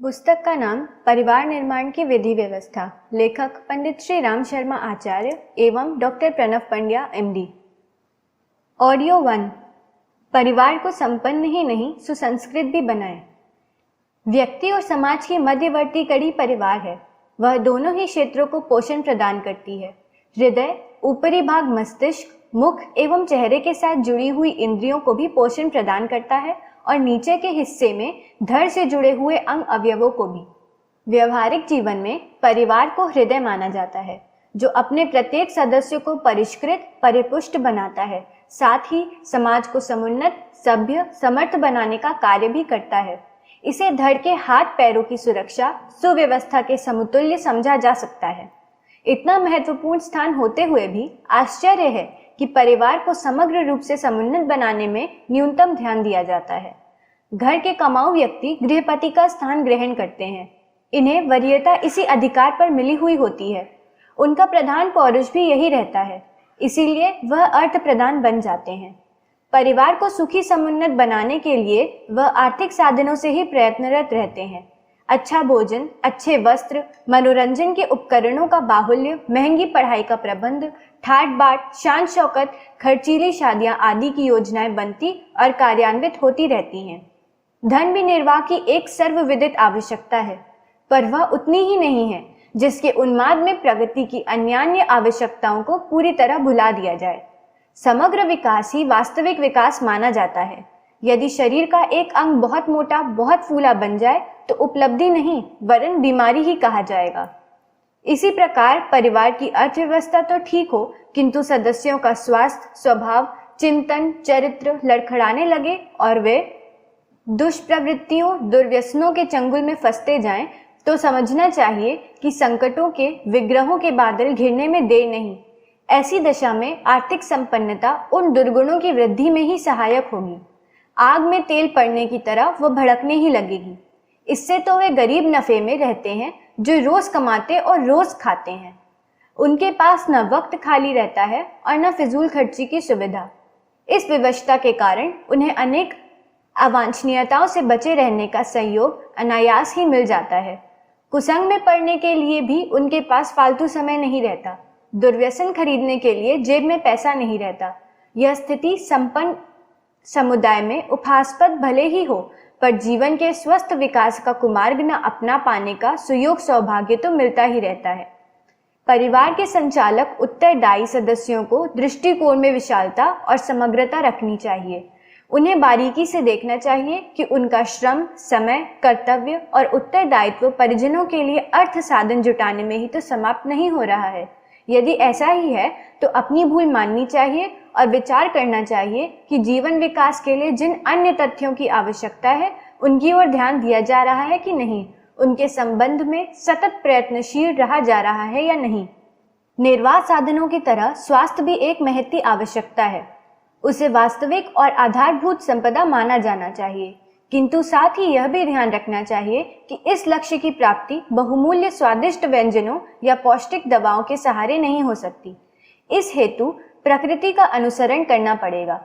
पुस्तक का नाम परिवार निर्माण की विधि व्यवस्था, लेखक पंडित श्री राम शर्मा आचार्य एवं doctor Pranav Pandya MD। Audio 1। परिवार को संपन्न ही नहीं सुसंस्कृत भी बनाए। व्यक्ति और समाज की मध्यवर्ती कड़ी परिवार है। वह दोनों ही क्षेत्रों को पोषण प्रदान करती है। हृदय, ऊपरी भाग मस्तिष्क, मुख एवं चेहरे के साथ जुड़ी हुई इंद्रियों को भी पोषण प्रदान करता है और नीचे के हिस्से में धड़ से जुड़े हुए अंग अवयवों को भी। व्यवहारिक जीवन में परिवार को हृदय माना जाता है, जो अपने प्रत्येक सदस्य को परिष्कृत, परिपुष्ट बनाता है, साथ ही समाज को समुन्नत, सभ्य, समर्थ बनाने का कार्य भी करता है। इसे धड़ के हाथ पैरों की सुरक्षा, सुव्यवस्था के समतुल्य समझा जा सकता है। इतना महत्वपूर्ण स्थान होते हुए भी आश्चर्य है कि परिवार को समग्र रूप से समुन्नत बनाने में न्यूनतम ध्यान दिया जाता है। घर के कमाऊ व्यक्ति गृहपति का स्थान ग्रहण करते हैं। इन्हें वरीयता इसी अधिकार पर मिली हुई होती है। उनका प्रधान पौरुष भी यही रहता है, इसीलिए वह अर्थ प्रधान बन जाते हैं। परिवार को सुखी समुन्नत बनाने के लिए वह आर्थिक साधनों से ही प्रयत्नरत रहते हैं। अच्छा भोजन, अच्छे वस्त्र, मनोरंजन के उपकरणों का बाहुल्य, महंगी पढ़ाई का प्रबंध, ठाट बाट, शान शौकत, खर्चीली शादियां आदि की योजनाएं बनती और कार्यान्वित होती रहती हैं। धन भी निर्वाह की एक सर्वविदित आवश्यकता है, पर वह उतनी ही नहीं है जिसके उन्माद में प्रगति की अन्यान्य आवश्यकताओं को पूरी तरह भुला दिया जाए। समग्र विकास ही वास्तविक विकास माना जाता है। यदि शरीर का एक अंग बहुत मोटा, बहुत फूला बन जाए तो उपलब्धि नहीं वरन बीमारी ही कहा जाएगा। इसी प्रकार परिवार की अर्थव्यवस्था तो ठीक हो, किंतु सदस्यों का स्वास्थ्य, स्वभाव, चिंतन, चरित्र लड़खड़ाने लगे और वे दुष्प्रवृत्तियों, दुर्व्यसनों के चंगुल में फंसते जाएं, तो समझना चाहिए कि संकटों के, विग्रहों के बादल घिरने में देर नहीं। ऐसी दशा में आर्थिक संपन्नता उन दुर्गुणों की वृद्धि में ही सहायक होगी। आग में तेल पड़ने की तरह वह भड़कने ही लगेगी। इससे तो वे गरीब नफे में रहते हैं जो रोज कमाते और रोज खाते हैं। उनके पास न वक्त खाली रहता है और न फिजूल खर्ची की सुविधा। इस विवशता के कारण उन्हें अनेक अवांछनीयताओं से बचे रहने का सहयोग अनायास ही मिल जाता है। कुसंग में पड़ने के लिए भी उनके पास फालतू समय नहीं रहता। दुर्व्यसन खरीदने के लिए जेब में पैसा नहीं रहता। यह स्थिति संपन्न समुदाय में उपहास्पद भले ही हो, पर जीवन के स्वस्थ विकास का कुमार्ग न अपना पाने का सुयोग सौभाग्य तो मिलता ही रहता है। परिवार के संचालक उत्तरदायी सदस्यों को दृष्टिकोण में विशालता और समग्रता रखनी चाहिए। उन्हें बारीकी से देखना चाहिए कि उनका श्रम, समय, कर्तव्य और उत्तरदायित्व परिजनों के लिए अर्थ साधन जुटाने में ही तो समाप्त नहीं हो रहा है। यदि ऐसा ही है तो अपनी भूल माननी चाहिए और विचार करना चाहिए कि जीवन विकास के लिए जिन अन्य तथ्यों की आवश्यकता है उनकी ओर ध्यान दिया जा रहा है कि नहीं, उनके संबंध में सतत प्रयत्नशील रहा जा रहा है या नहीं। निर्वाह साधनों की तरह स्वास्थ्य भी एक महती आवश्यकता है। उसे वास्तविक और आधारभूत संपदा माना जाना चाहिए, किंतु साथ ही यह भी ध्यान रखना चाहिए कि इस लक्ष्य की प्राप्ति बहुमूल्य स्वादिष्ट व्यंजनों या पौष्टिक दवाओं के सहारे नहीं हो सकती। इस हेतु प्रकृति का अनुसरण करना पड़ेगा,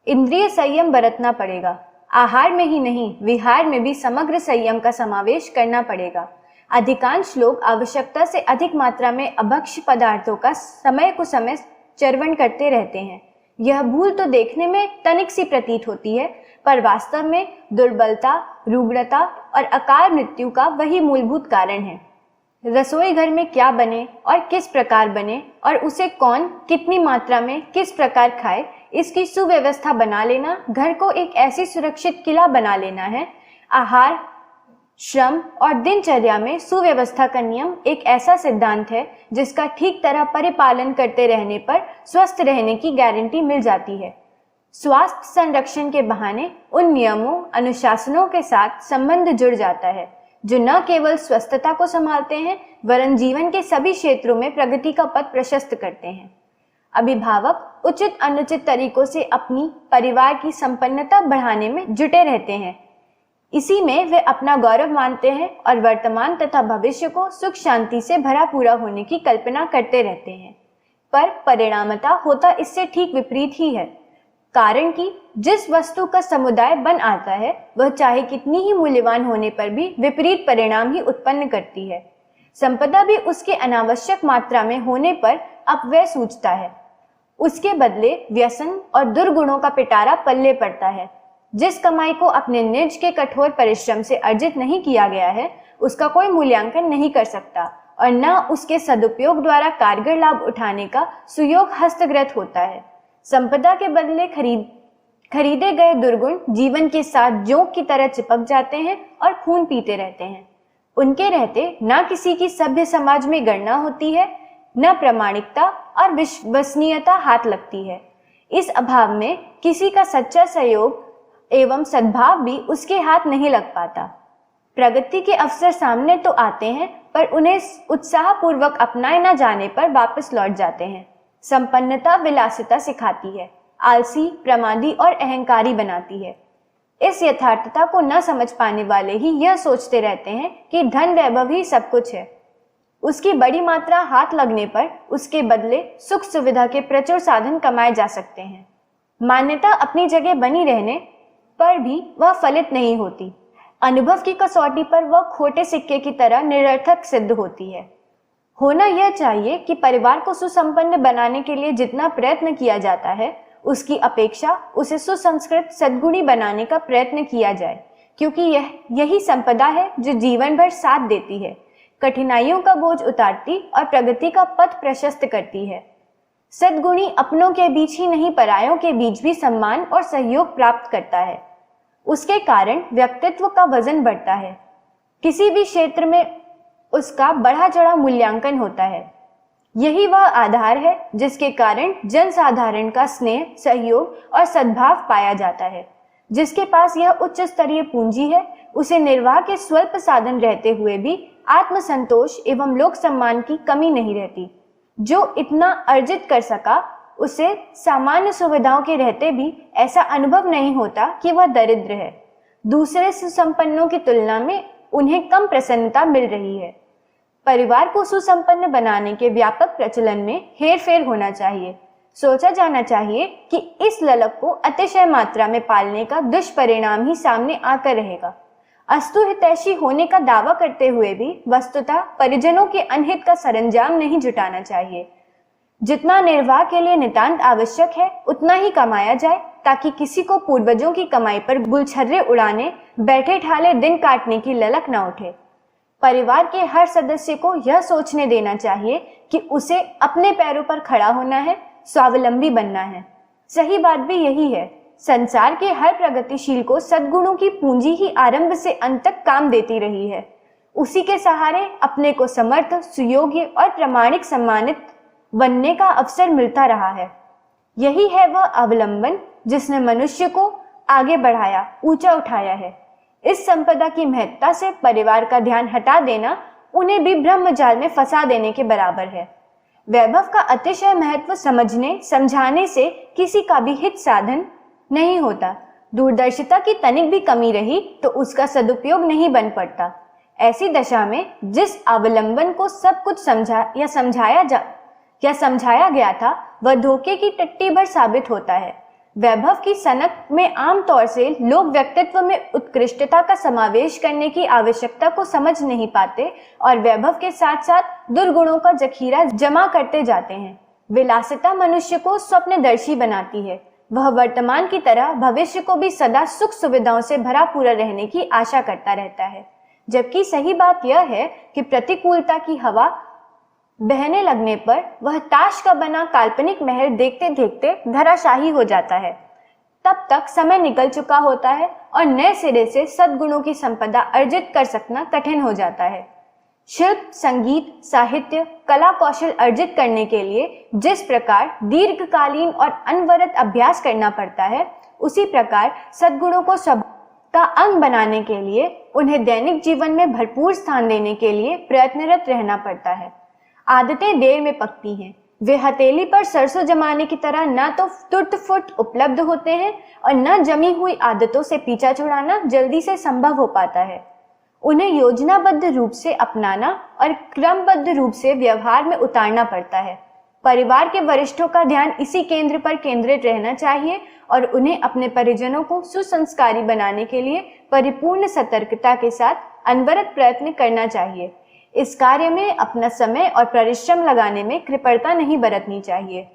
इंद्रिय संयम बरतना पड़ेगा। आहार में ही नहीं, विहार में भी समग्र संयम का समावेश करना पड़ेगा। अधिकांश लोग आवश्यकता से अधिक मात्रा में अभक्ष्य पदार्थों का समय को समय चर्वण करते रहते हैं। यह भूल तो देखने में तनिक सी प्रतीत होती है, पर वास्तव में दुर्बलता, रुग्णता और अकाल मृत्यु का वही मूलभूत कारण है। रसोई घर में क्या बने और किस प्रकार बने और उसे कौन कितनी मात्रा में किस प्रकार खाए, इसकी सुव्यवस्था बना लेना घर को एक ऐसी सुरक्षित किला बना लेना है। आहार, श्रम और दिनचर्या में सुव्यवस्था का नियम एक ऐसा सिद्धांत है जिसका ठीक तरह परिपालन करते रहने पर स्वस्थ रहने की गारंटी मिल जाती है। स्वास्थ्य संरक्षण के बहाने उन नियमों, अनुशासनों के साथ संबंध जुड़ जाता है जो न केवल स्वस्थता को संभालते हैं वरन जीवन के सभी क्षेत्रों में प्रगति का पथ प्रशस्त करते हैं। अभिभावक उचित अनुचित तरीकों से अपनी परिवार की संपन्नता बढ़ाने में जुटे रहते हैं। इसी में वे अपना गौरव मानते हैं और वर्तमान तथा भविष्य को सुख शांति से भरा पूरा होने की कल्पना करते रहते हैं, पर परिणामतः होता इससे ठीक विपरीत ही है। कारण कि जिस वस्तु का समुदाय बन आता है वह चाहे कितनी ही मूल्यवान होने पर भी विपरीत परिणाम ही उत्पन्न करती है। संपदा भी उसके अनावश्यक मात्रा में होने पर अपव्यय सूझता है। उसके बदले व्यसन और दुर्गुणों का पिटारा पल्ले पड़ता है। जिस कमाई को अपने निज के कठोर परिश्रम से अर्जित नहीं किया गया है उसका कोई मूल्यांकन नहीं कर सकता और न उसके सदुपयोग द्वारा कारगर लाभ उठाने का सुयोग हस्तगत होता है। संपदा के बदले खरीदे गए दुर्गुण जीवन के साथ जोंक की तरह चिपक जाते हैं और खून पीते रहते हैं। उनके रहते न किसी की सभ्य समाज में गणना होती है, न प्रामाणिकता और विश्वसनीयता हाथ लगती है। इस अभाव में किसी का सच्चा सहयोग एवं सद्भाव भी उसके हाथ नहीं लग पाता। प्रगति के अवसर सामने तो आते हैं पर उन्हें उत्साहपूर्वक अपनाए न जाने पर वापस लौट जाते हैं। संपन्नता विलासिता सिखाती है, आलसी, प्रमादी और अहंकारी बनाती है। इस यथार्थता को न समझ पाने वाले ही यह सोचते रहते हैं कि धन वैभव ही सब कुछ है। उसकी बड़ी मात्रा हाथ लगने पर उसके बदले सुख सुविधा के प्रचुर साधन कमाए जा सकते हैं। मान्यता अपनी जगह बनी रहने पर भी वह फलित नहीं होती। अनुभव की कसौटी पर वह खोटे सिक्के की तरह निरर्थक सिद्ध होती है। होना यह चाहिए कि परिवार को सुसंपन्न बनाने के लिए जितना प्रयत्न किया जाता है उसकी अपेक्षा उसे सुसंस्कृत सद्गुणी बनाने का प्रयत्न किया जाए, क्योंकि यही संपदा है जो जीवन भर साथ देती है, कठिनाइयों का बोझ उतारती और प्रगति का पथ प्रशस्त करती है। सद्गुणी अपनों के बीच ही नहीं परायों के बीच भी सम्मान और सहयोग प्राप्त करता है। उसके कारण व्यक्तित्व का वजन बढ़ता है। किसी भी क्षेत्र में उसका बढ़ा चढ़ा मूल्यांकन होता है। यही वह आधार है जिसके कारण जनसाधारण का स्नेह, सहयोग और सद्भाव पाया जाता है। जिसके पास यह उच्च स्तरीय पूंजी है उसे निर्वाह के स्वल्प साधन रहते हुए भी आत्मसंतोष एवं लोक सम्मान की कमी नहीं रहती। जो इतना अर्जित कर सका उसे सामान्य सुविधाओं के रहते भी ऐसा अनुभव नहीं होता कि वह दरिद्र है। दूसरे सुसंपन्नों की तुलना में उन्हें कम प्रसन्नता मिल रही है। परिवार को सुसंपन्न बनाने के व्यापक प्रचलन में हेरफेर होना चाहिए। सोचा जाना चाहिए कि इस ललक को अतिशय मात्रा में पालने का दुष्परिणाम ही सामने आकर रहेगा। अस्तु हितैषी होने का दावा करते हुए भी वस्तुतः परिजनों के अनहित का सरंजाम नहीं जुटाना चाहिए। जितना निर्वाह के लिए नितांत आवश्यक है उतना ही कमाया जाए, ताकि किसी को पूर्वजों की कमाई पर गुलछर्रे उड़ाने, बैठे ठाले दिन काटने की ललक न उठे। परिवार के हर सदस्य को यह सोचने देना चाहिए कि उसे अपने पैरों पर खड़ा होना है, स्वावलंबी बनना है। सही बात भी यही है। संसार के हर प्रगतिशील को सद्गुणों की पूंजी ही आरंभ से अंत तक काम देती रही है। उसी के सहारे अपने को समर्थ, सुयोग्य और प्रामाणिक सम्मानित बनने का अवसर मिलता रहा है। यही है वह अवलंबन जिसने मनुष्य को आगे बढ़ाया, ऊंचा उठाया है। इस संपदा की महत्ता से परिवार का ध्यान हटा देना उन्हें भी ब्रह्मजाल में फंसा देने के बराबर है। वैभव का अतिशय महत्व समझने समझाने से किसी का भी हित साधन नहीं होता। दूरदर्शिता की तनिक भी कमी रही तो उसका सदुपयोग नहीं बन पड़ता। ऐसी दशा में जिस अवलंबन को सब कुछ समझाया गया था वह धोखे की टट्टी भर साबित होता है। वैभव की सनक में आमतौर से लोग व्यक्तित्व में उत्कृष्टता का समावेश करने की आवश्यकता को समझ नहीं पाते और वैभव के साथ साथ दुर्गुणों का जखीरा जमा करते जाते हैं। विलासिता मनुष्य को स्वप्नदर्शी बनाती है। वह वर्तमान की तरह भविष्य को भी सदा सुख सुविधाओं से भरा पूरा रहने की आशा करता रहता है, जबकि सही बात यह है कि प्रतिकूलता की हवा बहने लगने पर वह ताश का बना काल्पनिक महल देखते देखते धराशाही हो जाता है। तब तक समय निकल चुका होता है और नए सिरे से सद्गुणों की संपदा अर्जित कर सकना कठिन हो जाता है। शिल्प, संगीत, साहित्य, कला कौशल अर्जित करने के लिए जिस प्रकार दीर्घकालीन और अनवरत अभ्यास करना पड़ता है, उसी प्रकार सद्गुणों को स्वभाव का अंग बनाने के लिए उन्हें दैनिक जीवन में भरपूर स्थान देने के लिए प्रयत्नरत रहना पड़ता है। आदतें देर में पकती हैं। वे हथेली पर सरसों जमाने की तरह न तो तुर्त फुट उपलब्ध होते हैं और न जमी हुई आदतों से पीछा छुड़ाना जल्दी से संभव हो पाता है। उन्हें योजनाबद्ध रूप से अपनाना और क्रमबद्ध रूप से व्यवहार में उतारना पड़ता है। परिवार के वरिष्ठों का ध्यान इसी केंद्र पर केंद्रित रहना चाहिए और उन्हें अपने परिजनों को सुसंस्कारी बनाने के लिए परिपूर्ण सतर्कता के साथ अनवरत प्रयत्न करना चाहिए। इस कार्य में अपना समय और परिश्रम लगाने में कृपणता नहीं बरतनी चाहिए।